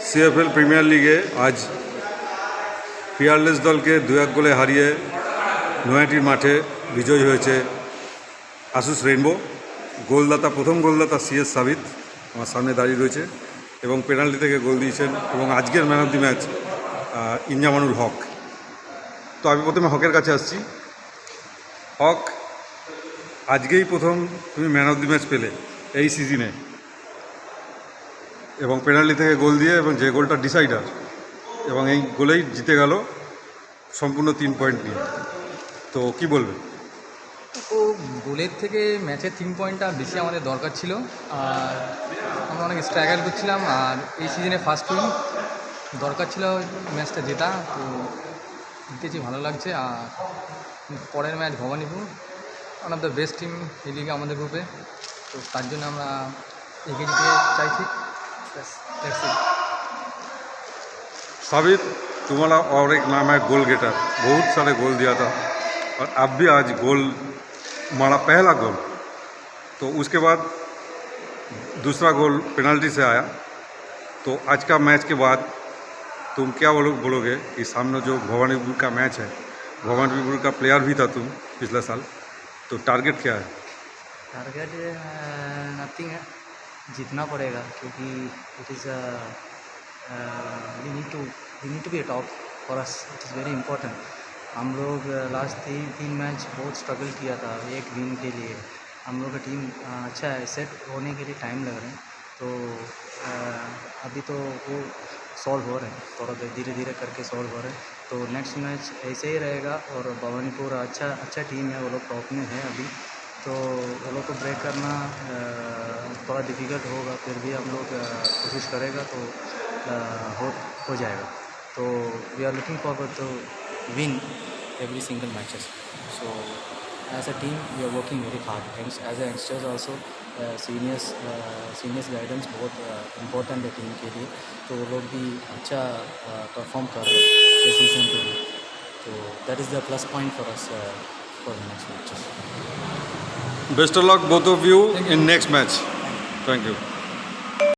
CFL premier লিগে আজ Peerless দলকে 2-1 গোলে হারিয়ে নয়াটির মাঠে বিজয়ী হয়েছে আসুস রেইনবো। গোলদাতা, প্রথম গোলদাতা সিএস সাবিত আমার সামনে দাঁড়িয়ে রয়েছে এবং পেনাল্টি থেকে গোল দিয়েছেন এবং আজকের ম্যান অফ দি ম্যাচ ইনজামানুল হক। তো আমি প্রথমে হকের কাছে আসছি। হক, আজকেই প্রথম তুমি ম্যান অফ দি ম্যাচ পেলে এই সিজনে এবং পেনাল্টি থেকে গোল দিয়ে, এবং যে গোলটা ডিসাইডার, এবং এই গোলেই জিতে গেল সম্পূর্ণ 3 পয়েন্ট নিয়ে। তো কি বলবে? তো গোলের থেকে ম্যাচের 3 পয়েন্টটা বেশি আমাদের দরকার ছিল, আর আমরা অনেক স্ট্রাগল করছিলাম। আর এই সিজনে ফার্স্ট উইন দরকার ছিল, ম্যাচটা জেতা। তো জিতেছি, ভালো লাগছে। আর পরের match Bhawanipur, one of the best team এই লিগে আমাদের গ্রুপে। তো তার জন্য আমরা এগিয়ে যেতে চাইছি। साबित, तुम्हारा और एक नाम है गोल गेटर, बहुत सारे गोल दिया था और अब भी आज गोल मारा, पहला गोल। तो उसके बाद दूसरा गोल पेनल्टी से आया। तो आज का मैच के बाद तुम क्या बोलोगे कि सामने जो भवानीपुर का मैच है, भवानीपुर का प्लेयर भी था तुम पिछले साल, तो टारगेट क्या है? टारगेट नथिंग है, जीतना पड़ेगा क्योंकि it is we need to be top for us, it is very important. हम लोग लास्ट 3 मैच बहुत स्ट्रगल किया था एक विन के लिए। हम लोग का टीम अच्छा है, सेट होने के लिए टाइम लग रहे हैं। तो अभी तो वो सॉल्व हो रहे हैं, थोड़ा धीरे धीरे करके सॉल्व हो रहे हैं। तो नेक्स्ट मैच ऐसे ही रहेगा। और भवानीपुर अच्छा टीम है, वो लोग टॉप में है अभी। तो वो लोग को ब्रेक करना थोड़ा डिफ़िकल्ट होगा, फिर भी हम लोग कोशिश करेगा तो हो जाएगा। तो we are looking forward to win every single matches. So as a team we are working very hard. As a youngsters also seniors guidance बहुत इम्पोर्टेंट है टीम के लिए। तो वो लोग भी अच्छा परफॉर्म कर रहे हैं इस सीजन के लिए। तो that is the plus point for us for the next matches. Best of luck both of you in next match. Thank you.